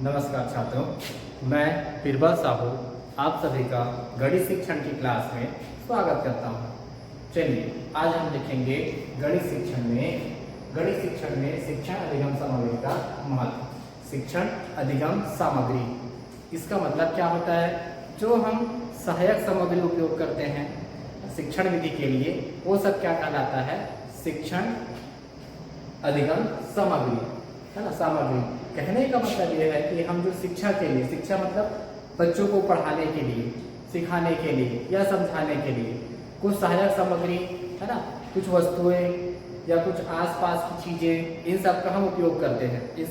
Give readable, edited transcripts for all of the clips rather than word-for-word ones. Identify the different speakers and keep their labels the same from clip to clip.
Speaker 1: नमस्कार छात्रों, मैं बीरबल साहू आप सभी का गणित शिक्षण की क्लास में स्वागत करता हूं। चलिए आज हम देखेंगे गणित शिक्षण में शिक्षण अधिगम सामग्री का महत्व। शिक्षण अधिगम सामग्री, इसका मतलब क्या होता है? जो हम सहायक सामग्री उपयोग करते हैं शिक्षण विधि के लिए, वो सब क्या कहलाता है? शिक्षण अधिगम सामग्री, है ना। सामग्री कहने का मतलब यह है कि हम जो शिक्षा के लिए, शिक्षा मतलब बच्चों को पढ़ाने के लिए, सिखाने के लिए या समझाने के लिए कुछ सहायक सामग्री, है ना, कुछ वस्तुएं या कुछ आसपास की चीजें, इन सब का हम उपयोग करते हैं। ये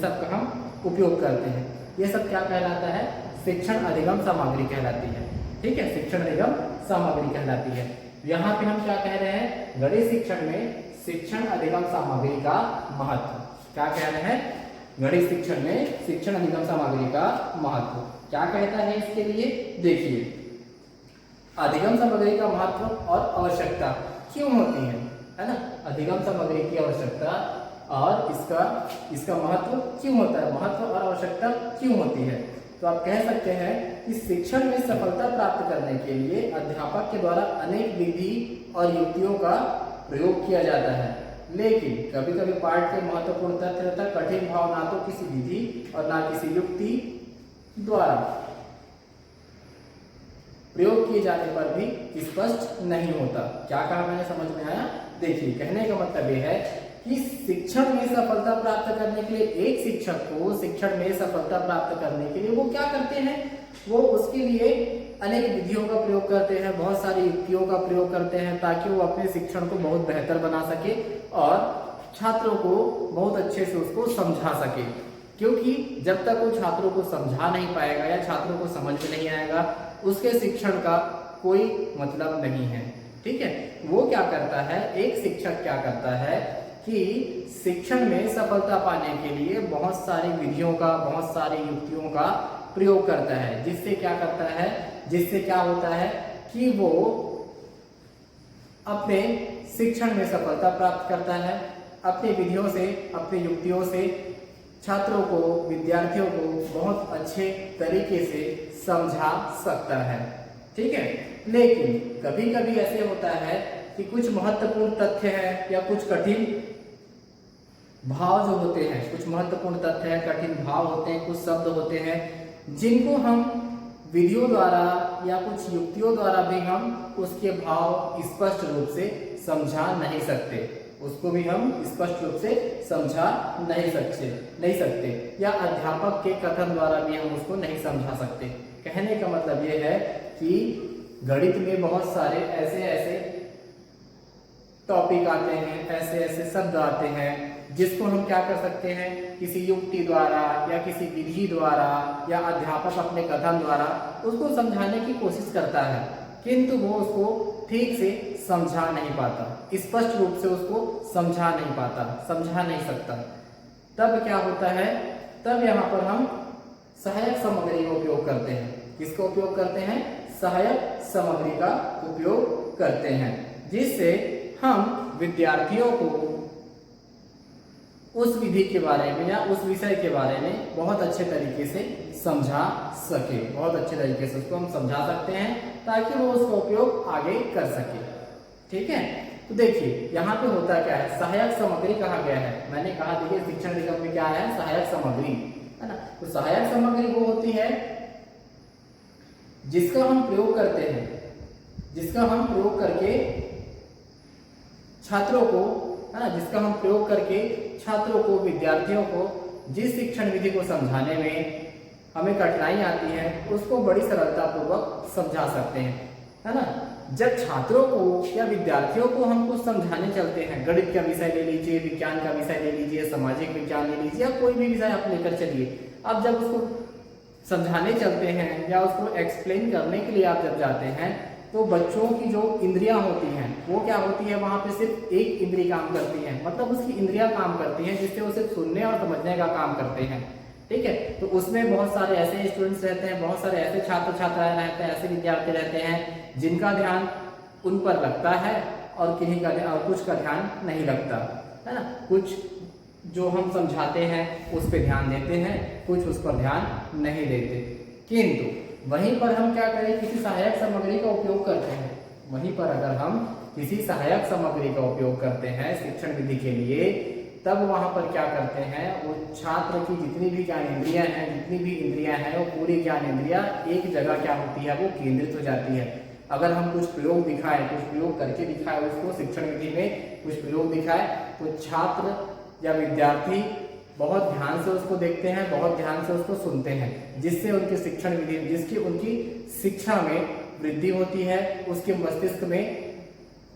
Speaker 1: सब क्या कहलाता है? शिक्षण अधिगम सामग्री कहलाती है। ठीक है, शिक्षण अधिगम सामग्री कहलाती है। यहाँ पे हम क्या कह रहे हैं? गणित शिक्षण में शिक्षण अधिगम सामग्री का महत्व क्या कह रहे हैं? गणित शिक्षण में शिक्षण अधिगम सामग्री का महत्व क्या कहता है? इसके लिए देखिए, अधिगम सामग्री का महत्व और आवश्यकता क्यों होती है ना। अधिगम सामग्री की आवश्यकता और इसका महत्व क्यों होता है? महत्व और आवश्यकता क्यों होती है? तो आप कह सकते हैं कि शिक्षण में सफलता प्राप्त करने के लिए अध्यापक के द्वारा अनेक विधि और युक्तियों का प्रयोग किया जाता है, लेकिन कभी कभी पाठ के महत्वपूर्ण तथ्य तथा कठिन भाव ना तो किसी विधि और ना किसी युक्ति द्वारा प्रयोग किए जाने पर भी स्पष्ट नहीं होता। क्या कहा मैंने, समझ में आया? देखिए, कहने का मतलब यह है कि शिक्षण में सफलता प्राप्त करने के लिए एक शिक्षक को शिक्षण में सफलता प्राप्त करने के लिए वो क्या करते हैं? वो उसके लिए अनेक विधियों का प्रयोग करते हैं, बहुत सारी युक्तियों का प्रयोग करते हैं, ताकि वो अपने शिक्षण को बहुत बेहतर बना सके और छात्रों को बहुत अच्छे से उसको समझा सके। क्योंकि जब तक वो छात्रों को समझा नहीं पाएगा या छात्रों को समझ में नहीं आएगा, उसके शिक्षण का कोई मतलब नहीं है। ठीक है, वो क्या करता है, एक शिक्षक क्या करता है कि शिक्षण में सफलता पाने के लिए बहुत सारी विधियों का, बहुत सारी युक्तियों का प्रयोग करता है, जिससे क्या करता है, जिससे क्या होता है कि वो अपने शिक्षण में सफलता प्राप्त करता है। अपनी विधियों से, अपनी युक्तियों से छात्रों को, विद्यार्थियों को बहुत अच्छे तरीके से समझा सकता है। ठीक है, लेकिन कभी कभी ऐसे होता है कि कुछ महत्वपूर्ण तथ्य है या कुछ कठिन भाव जो होते हैं, कुछ महत्वपूर्ण तथ्य है, कठिन भाव होते हैं, कुछ शब्द होते हैं जिनको हम विधियों द्वारा या कुछ युक्तियों द्वारा भी हम उसके भाव स्पष्ट रूप से समझा नहीं सकते, उसको भी हम स्पष्ट रूप से समझा नहीं सकते या अध्यापक के कथन द्वारा भी हम उसको नहीं समझा सकते। कहने का मतलब ये है कि गणित में बहुत सारे ऐसे टॉपिक आते हैं, ऐसे शब्द आते हैं जिसको हम क्या कर सकते हैं, किसी युक्ति द्वारा या किसी विधि द्वारा या अध्यापक अपने कथन द्वारा उसको समझाने की कोशिश करता है, किंतु वो उसको ठीक से समझा नहीं पाता, स्पष्ट रूप से उसको समझा नहीं पाता, समझा नहीं सकता। तब क्या होता है? तब यहाँ पर हम सहायक सामग्री का उपयोग करते हैं। किसका उपयोग करते हैं? सहायक सामग्री का उपयोग करते हैं, जिससे हम विद्यार्थियों को उस विधि के बारे में या उस विषय के बारे में बहुत अच्छे तरीके से समझा सके, बहुत अच्छे तरीके से उसको हम समझा सकते हैं, ताकि वो उसका उपयोग आगे कर सके। ठीक है, तो देखिए यहाँ पे होता क्या है, सहायक सामग्री कहा गया है। मैंने कहा, देखिए शिक्षण अधिगम में क्या है, सहायक सामग्री, है ना। तो सहायक सामग्री वो होती है जिसका हम प्रयोग करते हैं, जिसका हम प्रयोग करके छात्रों को, है ना, जिसका हम प्रयोग करके छात्रों को, विद्यार्थियों को जिस शिक्षण विधि को समझाने में हमें कठिनाई आती है, उसको बड़ी सरलता पूर्वक समझा सकते हैं, है ना। जब छात्रों को या विद्यार्थियों को हम कुछ समझाने चलते हैं, गणित का विषय ले लीजिए, विज्ञान का विषय ले लीजिए, सामाजिक विज्ञान ले लीजिए, या कोई भी विषय आप लेकर चलिए, अब जब उसको समझाने चलते हैं या उसको एक्सप्लेन करने के लिए आप जब जाते हैं, तो बच्चों की जो इंद्रियां होती हैं वो क्या होती है, वहां पे सिर्फ एक इंद्री काम करती है, मतलब उसकी इंद्रियां काम करती हैं, जिससे वो सिर्फ सुनने और समझने का काम करते हैं। ठीक है, तो उसमें बहुत सारे ऐसे स्टूडेंट्स रहते हैं, बहुत सारे ऐसे छात्र छात्राएं रहते हैं, ऐसे विद्यार्थी रहते हैं जिनका ध्यान उन पर लगता है और किन्हीं का और कुछ का ध्यान नहीं लगता, है ना। कुछ जो हम समझाते हैं उस पर ध्यान देते हैं, कुछ उस पर ध्यान नहीं देते। किंतु वहीं पर हम क्या करें, किसी सहायक सामग्री का उपयोग करते हैं, वहीं पर अगर हम किसी सहायक सामग्री का उपयोग करते हैं शिक्षण विधि के लिए, तब वहां पर क्या करते हैं, वो छात्र की जितनी भी ज्ञानेंद्रियां हैं, जितनी भी इंद्रियां हैं, वो पूरी ज्ञानेंद्रियां एक जगह क्या होती है, वो केंद्रित हो जाती है। अगर हम कुछ प्रयोग दिखाएं, कुछ प्रयोग करके दिखाएं उसको शिक्षण विधि में, कुछ प्रयोग दिखाएं, तो छात्र या विद्यार्थी बहुत ध्यान से उसको देखते हैं, बहुत ध्यान से उसको सुनते हैं, जिससे उनकी शिक्षण विधि, जिसकी उनकी शिक्षा में वृद्धि होती है, उसके मस्तिष्क में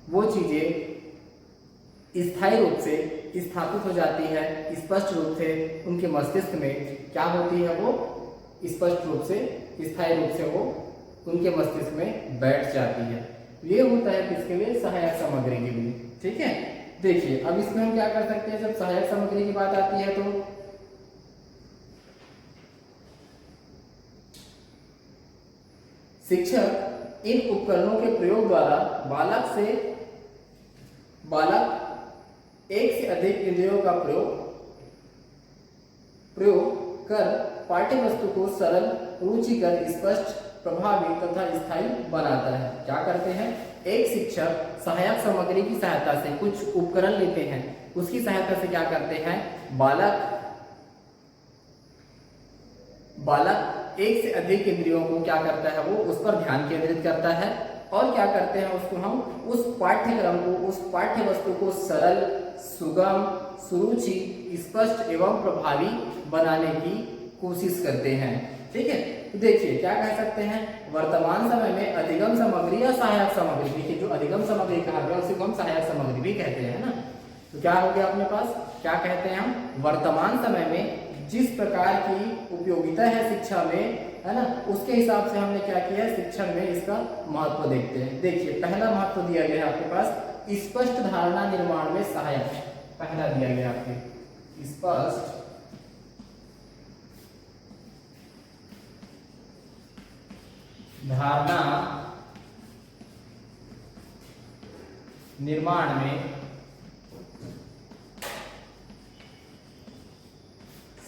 Speaker 1: वो चीजें स्थायी रूप से स्थापित हो जाती है, स्पष्ट रूप से उनके मस्तिष्क में क्या होती है, वो स्पष्ट रूप से, स्थायी रूप से वो उनके मस्तिष्क में बैठ जाती है। ये होता है किसके लिए, सहायक सामग्री के लिए। ठीक है, देखिए अब इसमें हम क्या कर सकते हैं, जब सहायक सामग्री की बात आती है तो शिक्षक इन उपकरणों के प्रयोग द्वारा बालक एक से अधिक इंद्रियों का प्रयोग कर पाठ्य वस्तु को सरल, रुचिकर, स्पष्ट, प्रभावी तथा स्थायी बनाता है। क्या करते हैं, एक शिक्षक सहायक सामग्री की सहायता से कुछ उपकरण लेते हैं, उसकी सहायता से क्या करते हैं, बालक एक से अधिक इंद्रियों को क्या करता है, वो उस पर ध्यान केंद्रित करता है, और क्या करते हैं, उसको हम उस पाठ्यक्रम को, उस पाठ्य वस्तु को सरल, सुगम, सुरुचि, स्पष्ट एवं प्रभावी बनाने की कोशिश करते हैं। ठीक है, तो देखिए क्या कह सकते हैं, वर्तमान समय में अधिगम सामग्री या सहायक सामग्री, देखिए जो अधिगम सामग्री कहा गया उसी को हम सहायक सामग्री भी कहते हैं ना। तो क्या हो गया अपने पास, क्या कहते हैं हम, वर्तमान समय में जिस प्रकार की उपयोगिता है शिक्षा में, है ना, उसके हिसाब से हमने क्या किया है, शिक्षण में इसका महत्व देखते हैं। देखिए पहला महत्व दिया गया है आपके पास, स्पष्ट धारणा निर्माण में सहायक, पहला दिया गया आपके स्पष्ट धारणा निर्माण में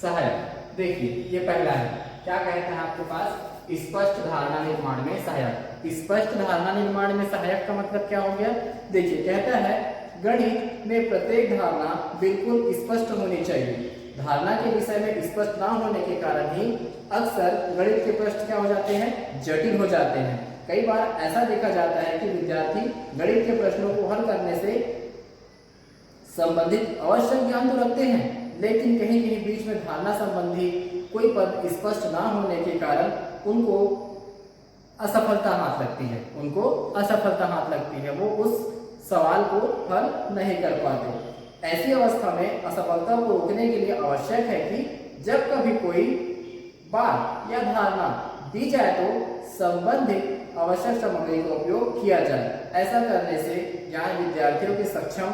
Speaker 1: सहायक। देखिए ये पहला है, क्या कहता है आपके पास, स्पष्ट धारणा निर्माण में सहायक। स्पष्ट धारणा निर्माण में सहायक का मतलब क्या हो गया, देखिए कहता है गणित में प्रत्येक धारणा बिल्कुल स्पष्ट होनी चाहिए। धारणा के विषय में स्पष्ट ना होने के कारण ही अक्सर गणित के प्रश्न क्या हो जाते हैं, जटिल हो जाते हैं। कई बार ऐसा देखा जाता है कि विद्यार्थी गणित के प्रश्नों को हल करने से संबंधित आवश्यक ज्ञान तो रखते हैं, लेकिन कहीं कहीं बीच में धारणा संबंधी कोई पद स्पष्ट ना होने के कारण उनको असफलता हाथ लगती है, वो उस सवाल को हल नहीं कर पाते। ऐसी अवस्था में असफलता को रोकने के लिए आवश्यक है कि जब कभी कोई बात या धारणा दी जाए तो संबंधित आवश्यक सामग्री का उपयोग किया जाए। ऐसा करने से ज्ञान विद्यार्थियों के सक्षम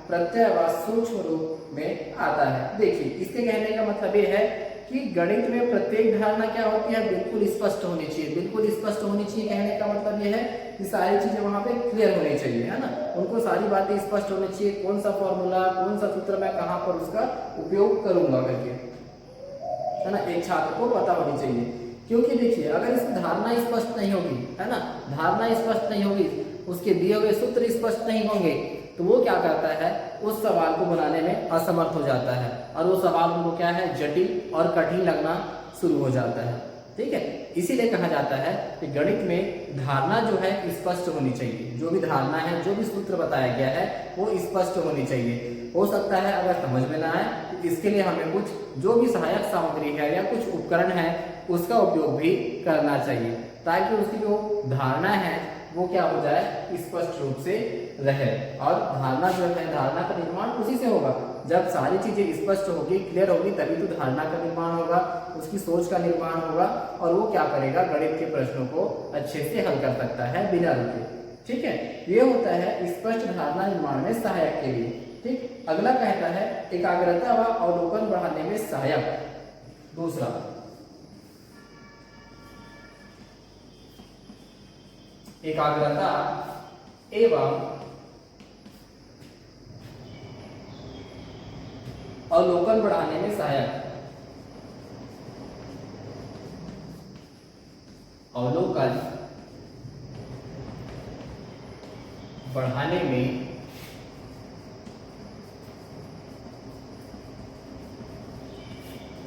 Speaker 1: प्रत्यय व सूक्ष्म रूप में आता है। देखिए इसके कहने का मतलब ये है कि गणित में प्रत्येक धारणा क्या होती है, बिल्कुल स्पष्ट होनी चाहिए। बिल्कुल स्पष्ट होनी चाहिए कहने का मतलब ये है कि सारी चीजें वहां पे क्लियर होनी चाहिए, है ना, उनको सारी बातें स्पष्ट होनी चाहिए, कौन सा फॉर्मूला, कौन सा सूत्र मैं कहाँ पर उसका उपयोग करूंगा करके, है ना, एक छात्र को पता होनी चाहिए। क्योंकि देखिए अगर इसकी धारणा स्पष्ट नहीं होगी, है ना, धारणा स्पष्ट नहीं होगी, उसके दिए हुए सूत्र स्पष्ट नहीं होंगे, तो वो क्या करता है, उस सवाल को बनाने में असमर्थ हो जाता है, और वो सवाल उनको क्या है, जटिल और कठिन लगना शुरू हो जाता है। ठीक है, इसीलिए कहा जाता है कि गणित में धारणा जो है स्पष्ट होनी चाहिए। जो भी धारणा है, जो भी सूत्र बताया गया है वो स्पष्ट होनी चाहिए। हो सकता है अगर समझ में ना आए तो इसके लिए हमें कुछ जो भी सहायक सामग्री है या कुछ उपकरण है उसका उपयोग भी करना चाहिए, ताकि उसकी जो धारणा है वो क्या हो जाए, स्पष्ट रूप से रहे। और धारणा जो है, धारणा का निर्माण उसी से होगा, जब सारी चीजें स्पष्ट होगी, क्लियर होगी, तभी तो धारणा का निर्माण होगा, उसकी सोच का निर्माण होगा, और वो क्या करेगा, गणित के प्रश्नों को अच्छे से हल कर सकता है बिना रुके। ठीक है, ये होता है स्पष्ट धारणा निर्माण में सहायक के लिए। ठीक, अगला कहता है एकाग्रता व अवलोकन बढ़ाने में सहायक। दूसरा, एकाग्रता एवं अवलोकन बढ़ाने में सहायक, अवलोकन बढ़ाने में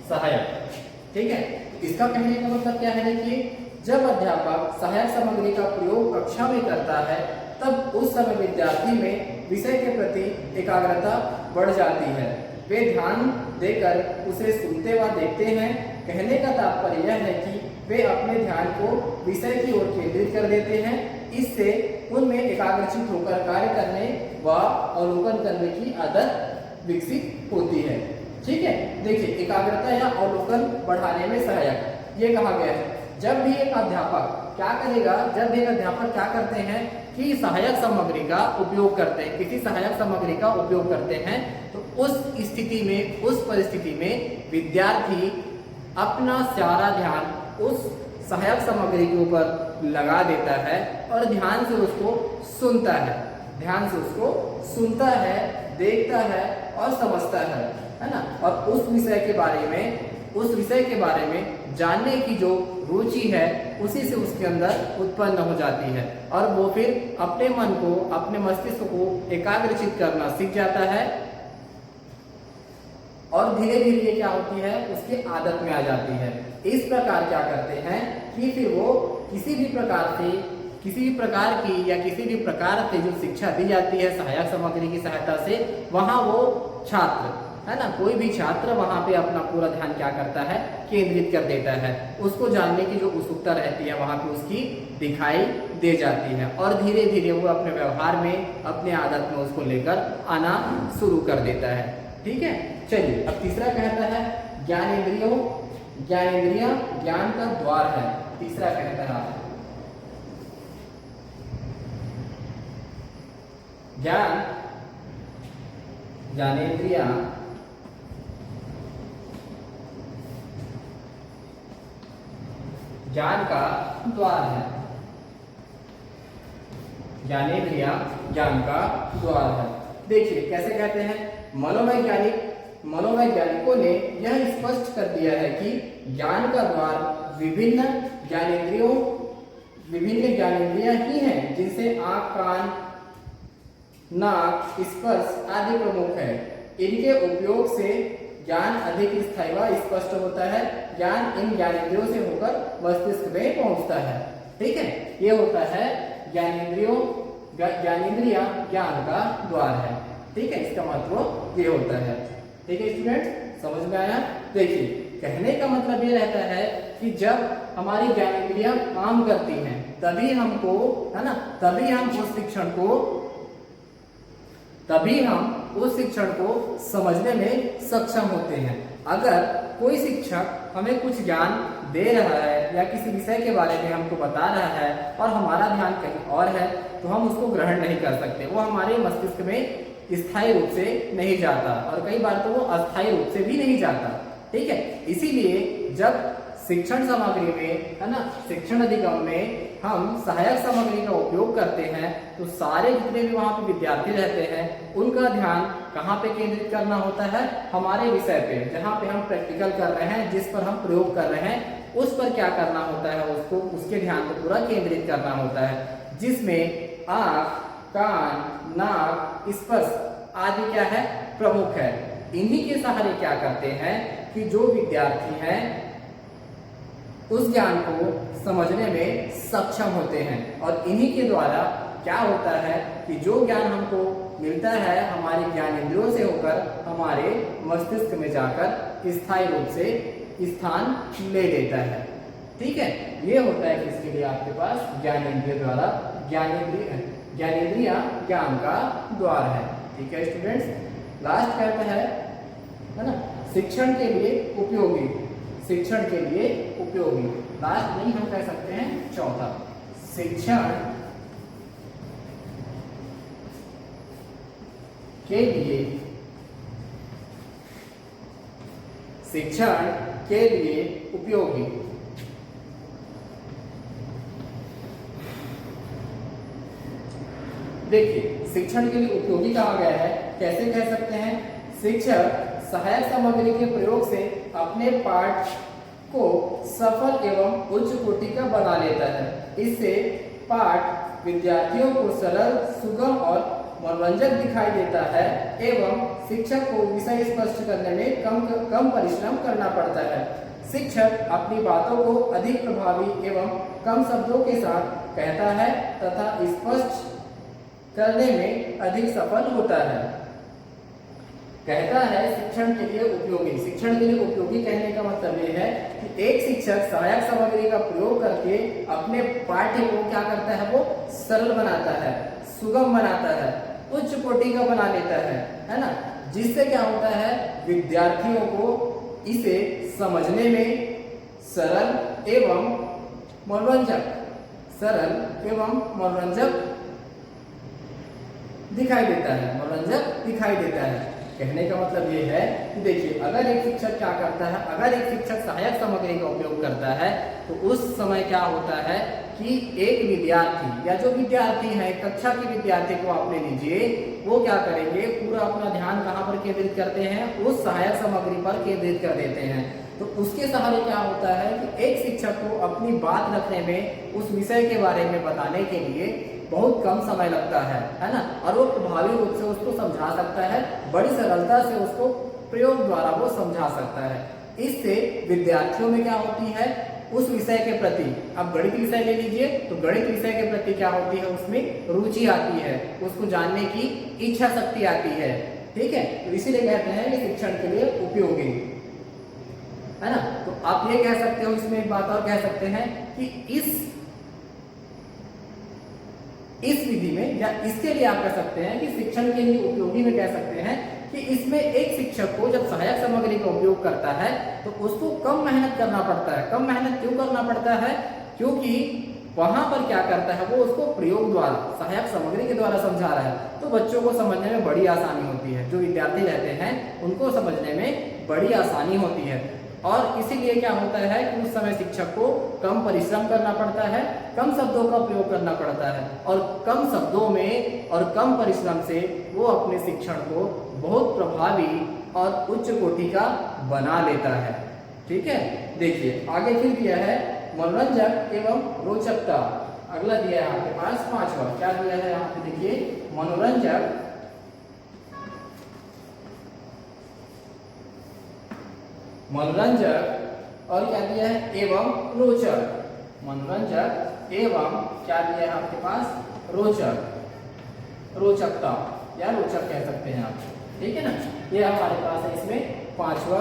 Speaker 1: सहायक। ठीक है, इसका कहने का मतलब क्या है? देखिए, जब अध्यापक सहायक सामग्री का प्रयोग कक्षा में करता है तब उस समय विद्यार्थी में विषय के प्रति एकाग्रता बढ़ जाती है, वे ध्यान देकर उसे सुनते व देखते हैं। कहने का तात्पर्य यह है कि वे अपने ध्यान को विषय की ओर केंद्रित कर देते हैं, इससे उनमें एकाग्रचित होकर कार्य करने व अवलोकन करने की आदत विकसित होती है। ठीक है, देखिए, एकाग्रता या अवलोकन बढ़ाने में सहायक ये कहा गया है। जब भी एक अध्यापक क्या करेगा, जब भी एक अध्यापक क्या करते हैं कि सहायक सामग्री का उपयोग करते हैं, किसी सहायक सामग्री का उपयोग करते हैं, तो उस स्थिति में, उस परिस्थिति में विद्यार्थी अपना सारा ध्यान उस सहायक सामग्री के ऊपर लगा देता है और ध्यान से उसको सुनता है, ध्यान से उसको सुनता है, देखता है और समझता है ना। और उस विषय के बारे में जानने की जो रुचि है उसी से उसके अंदर उत्पन्न हो जाती है और वो फिर अपने मन को, अपने मस्तिष्क को एकाग्रचित करना सीख जाता है और धीरे धीरे ये क्या होती है, उसकी आदत में आ जाती है। इस प्रकार क्या करते हैं कि फिर वो किसी भी प्रकार की या किसी भी प्रकार से जो शिक्षा दी जाती है सहायक सामग्री की सहायता से, वहां वो छात्र है ना, कोई भी छात्र वहां पे अपना पूरा ध्यान क्या करता है, केंद्रित कर देता है। उसको जानने की जो उत्सुकता रहती है वहां पे उसकी दिखाई दे जाती है और धीरे धीरे वो अपने व्यवहार में, अपने आदत में उसको लेकर आना शुरू कर देता है। ठीक है, चलिए अब तीसरा कहता है ज्ञानेंद्रियों, ज्ञानेंद्रियां ज्ञान का द्वार है। तीसरा कहता है ज्ञानेंद्रियां ज्ञान का द्वार है। ज्ञानेंद्रियां ज्ञान का द्वार है। देखिए कैसे कहते हैं, मनोवैज्ञानिकों ने यह स्पष्ट कर दिया है कि ज्ञान का द्वार विभिन्न ज्ञानेंद्रियां ही हैं, जिनसे आंख, कान, नाक, स्पर्श आदि प्रमुख है। इनके उपयोग से ज्ञान अधिक स्थायी व स्पष्ट होता है। ज्ञान इन ज्ञानेंद्रियों से होकर मस्तिष्क में पहुंचता है। ठीक है, ये होता है ज्ञानेंद्रियां ज्ञान का द्वार है। ठीक है, इसका महत्व ये होता है। ठीक है स्टूडेंट, समझ में आया? देखिए, कहने का मतलब ये रहता है कि जब हमारी ज्ञानेंद्रियां काम करती हैं तभी हमको, है ना, तभी हम उस शिक्षण को समझने में सक्षम होते हैं। अगर कोई शिक्षक हमें कुछ ज्ञान दे रहा है या किसी विषय के बारे में हमको बता रहा है और हमारा ध्यान कहीं और है तो हम उसको ग्रहण नहीं कर सकते, वो हमारे मस्तिष्क में स्थायी रूप से नहीं जाता और कई बार तो वो अस्थायी रूप से भी नहीं जाता। ठीक है, इसीलिए जब शिक्षण सामग्री में, है ना, शिक्षण अधिगम में हम सहायक सामग्री का उपयोग करते हैं तो सारे जितने भी वहां पे विद्यार्थी रहते हैं उनका ध्यान कहाँ पे केंद्रित करना होता है, हमारे विषय पे, जहाँ पे हम प्रैक्टिकल कर रहे हैं, जिस पर हम प्रयोग कर रहे हैं उस पर क्या करना होता है, उसको, उसके ध्यान को पूरा केंद्रित करना होता है, जिसमें आंख, कान, नाक, स्पर्श आदि क्या है, प्रमुख है। इन्हीं के सहारे क्या करते हैं कि जो विद्यार्थी हैं उस ज्ञान को समझने में सक्षम होते हैं और इन्हीं के द्वारा क्या होता है कि जो ज्ञान हमको मिलता है हमारे ज्ञानेंद्रियों से होकर हमारे मस्तिष्क में जाकर स्थायी रूप से स्थान ले लेता है। ठीक है, ये होता है कि इसके लिए आपके पास ज्ञानेंद्रिय द्वारा, ज्ञानेंद्रियां ज्ञान का द्वार है। ठीक है स्टूडेंट्स, लास्ट कहता है ना, शिक्षण के लिए उपयोगी, शिक्षण के लिए उपयोगी, लास्ट नहीं हम कह सकते हैं चौथा, शिक्षण के लिए, शिक्षण के लिए उपयोगी। देखिए, शिक्षण के लिए उपयोगी कहा गया है, कैसे कह सकते हैं, शिक्षक सहायक सामग्री के प्रयोग से अपने पाठ को सफल एवं उच्च कोटि का बना लेता है। इससे पाठ विद्यार्थियों को सरल, सुगम और मनोरंजक दिखाई देता है एवं शिक्षक को विषय स्पष्ट करने में कम परिश्रम करना पड़ता है। शिक्षक अपनी बातों को अधिक प्रभावी एवं कम शब्दों के साथ कहता है तथा स्पष्ट करने में अधिक सफल होता है। कहता है शिक्षण के लिए उपयोगी। शिक्षण के लिए उपयोगी कहने का मतलब ये है कि एक शिक्षक सहायक सामग्री का प्रयोग करके अपने पाठ्य को क्या करता है, वो सरल बनाता है, सुगम बनाता है, उच्च कोटि का बना लेता है ना। जिससे क्या होता है, विद्यार्थियों को इसे समझने में सरल एवं मनोरंजक दिखाई देता है, मनोरंजक दिखाई देता है। कहने का मतलब ये है कि देखिए, अगर एक शिक्षक क्या करता है, अगर एक शिक्षक सहायक सामग्री का उपयोग करता है तो उस समय क्या होता है कि एक विद्यार्थी या जो विद्यार्थी है, कक्षा के विद्यार्थी को आप ले लीजिए, वो क्या करेंगे, पूरा अपना ध्यान कहाँ पर केंद्रित करते हैं, उस सहायक सामग्री पर केंद्रित कर देते हैं। तो उसके सहारे क्या होता है कि एक शिक्षक को अपनी बात रखने में, उस विषय के बारे में बताने के लिए बहुत कम समय लगता है ना, और वो प्रभावी रूप से उसको समझा सकता है, बड़ी सरलता से उसको प्रयोग द्वारा वो समझा सकता है। इससे विद्यार्थियों में क्या होती है, उस विषय के प्रति, अब गणित विषय ले लीजिए तो गणित विषय के प्रति क्या होती है, उसमें रुचि आती है, उसको जानने की इच्छा शक्ति आती है। ठीक है, तो इसीलिए कहते हैं कि शिक्षण के लिए उपयोगी है ना। तो आप ये कह सकते हो, इसमें एक बात और कह सकते हैं कि इस विधि में या इसके लिए आप कह सकते हैं कि शिक्षण के लिए उपयोगी में कह सकते हैं कि इसमें एक शिक्षक को जब सहायक सामग्री का उपयोग करता है तो उसको कम मेहनत करना पड़ता है। कम मेहनत क्यों करना पड़ता है, क्योंकि वहां पर क्या करता है, वो उसको प्रयोग द्वारा, सहायक सामग्री के द्वारा समझा रहा है, तो बच्चों को समझने में बड़ी आसानी होती है। जो विद्यार्थी रहते हैं उनको समझने में बड़ी आसानी होती है। और इसीलिए क्या होता है कि उस समय शिक्षक को कम परिश्रम करना पड़ता है, कम शब्दों का प्रयोग करना पड़ता है, और कम शब्दों में और कम परिश्रम से वो अपने शिक्षण को बहुत प्रभावी और उच्च कोटि का बना लेता है। ठीक है, देखिए आगे फिर दिया है मनोरंजक एवं रोचकता। अगला दिया है आपके पास पांचवा, क्या दिया है यहाँ पे देखिए, मनोरंजक और क्या दिया है, एवं रोचक। मनोरंजक एवं क्या दिया है आपके पास, रोचक, रोचकता या रोचक कह सकते हैं आप। ठीक है ना, ये हमारे पास है इसमें पांचवा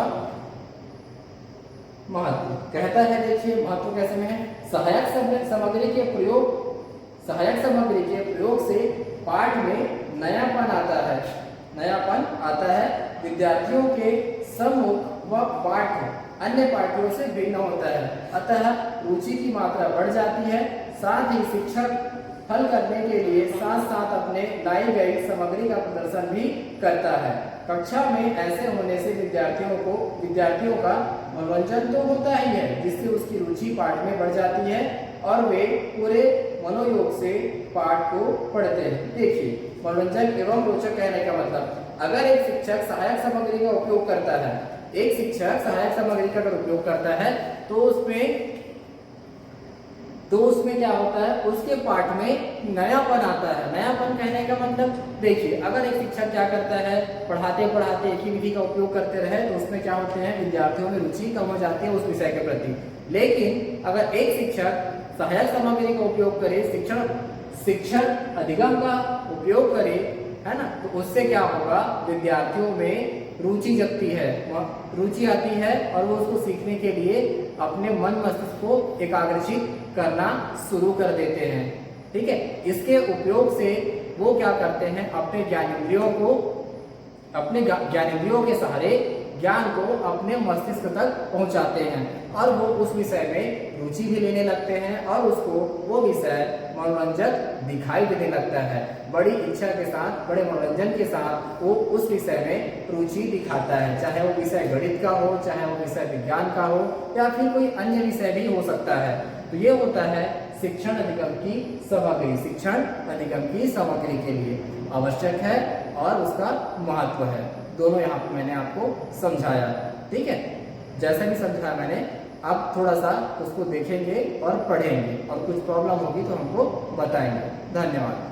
Speaker 1: महत्व। कहता है देखिए महत्व कैसे में है, सहायक सामग्री के प्रयोग से पाठ में नयापन आता है, विद्यार्थियों के सम्मुख वह पाठ अन्य पाठ्यों से भिन्न होता है, अतः रुचि की मात्रा बढ़ जाती है। साथ ही शिक्षक हल करने के लिए साथ साथ अपने लाई गई सामग्री का प्रदर्शन भी करता है। कक्षा में ऐसे होने से विद्यार्थियों का मनोरंजन तो होता ही है, जिससे उसकी रुचि पाठ में बढ़ जाती है और वे पूरे मनोयोग से पाठ को पढ़ते हैं। देखिए, मनोरंजक एवं रोचक कहने का मतलब, अगर एक शिक्षक सहायक सामग्री का उपयोग करता है, एक शिक्षक सहायक सामग्री का अगर उपयोग करता है तो उसमें क्या होता है, उसके पाठ में नयापन आता है। नयापन कहने का मतलब देखिए, अगर एक शिक्षक क्या करता है, पढ़ाते पढ़ाते एक ही विधि का उपयोग करते रहे तो उसमें क्या होते हैं, विद्यार्थियों में रुचि कम हो जाती है उस विषय के प्रति। लेकिन अगर एक शिक्षक सहायक सामग्री का उपयोग करे, शिक्षण अधिगम का उपयोग करे, है ना, तो उससे क्या होगा, विद्यार्थियों में रुचि जगती है, रुचि आती है और वो उसको सीखने के लिए अपने मन मस्तिष्क को एकाग्रचित करना शुरू कर देते हैं। ठीक है, इसके उपयोग से वो क्या करते हैं, अपने ज्ञानेंद्रियों के सहारे ज्ञान को अपने मस्तिष्क तक पहुंचाते हैं और वो उस विषय में रुचि भी लेने लगते हैं और उसको वो विषय मनोरंजक दिखाई देने लगता है। बड़ी इच्छा के साथ, बड़े मनोरंजन के साथ वो उस विषय में रुचि दिखाता है, चाहे वो विषय गणित का हो, चाहे वो विषय विज्ञान का हो, या फिर कोई अन्य विषय भी हो सकता है। तो ये होता है शिक्षण अधिगम की सामग्री। शिक्षण अधिगम की सामग्री के लिए आवश्यक है और उसका महत्व है। दोनों यहाँ पे मैंने आपको समझाया। ठीक है, जैसा भी समझाया मैंने, आप थोड़ा सा उसको देखेंगे और पढ़ेंगे और कुछ प्रॉब्लम होगी तो हमको बताएंगे। धन्यवाद।